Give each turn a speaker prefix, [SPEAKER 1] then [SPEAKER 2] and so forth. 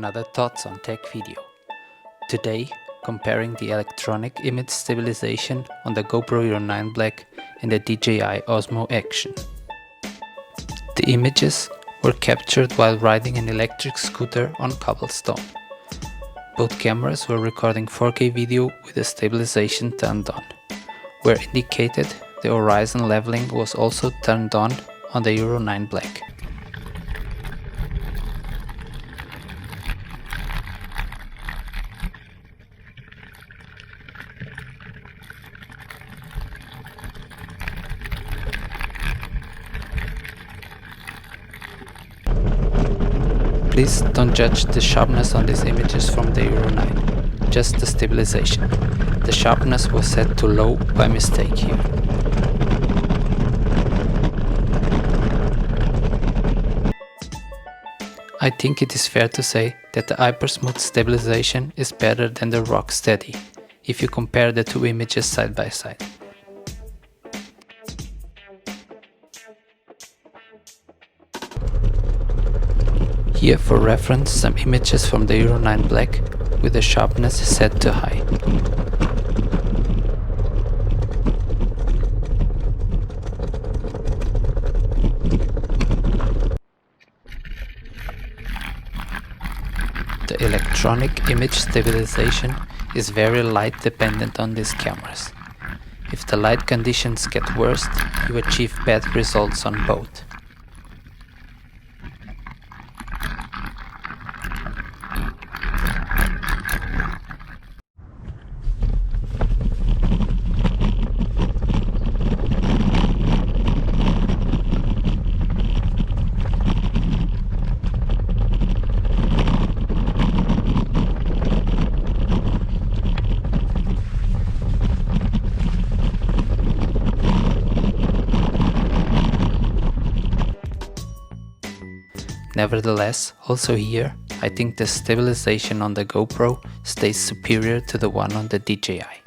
[SPEAKER 1] another Thoughts on Tech video. Today, comparing the electronic image stabilization on the GoPro Hero 9 Black and the DJI Osmo Action. The images were captured while riding an electric scooter on cobblestone. Both cameras were recording 4K video with the stabilization turned on. Where indicated, the horizon leveling was also turned on the Hero 9 Black. Please don't judge the sharpness on these images from the Hero 9, just the stabilization. The sharpness was set to low by mistake here. I think it is fair to say that the hyper-smooth stabilization is better than the rock steady, if you compare the two images side by side. Here for reference some images from the Hero 9 Black with the sharpness set to high. The electronic image stabilization is very light dependent on these cameras. If the light conditions get worse, you achieve bad results on both. Nevertheless, also here, I think the stabilization on the GoPro stays superior to the one on the DJI.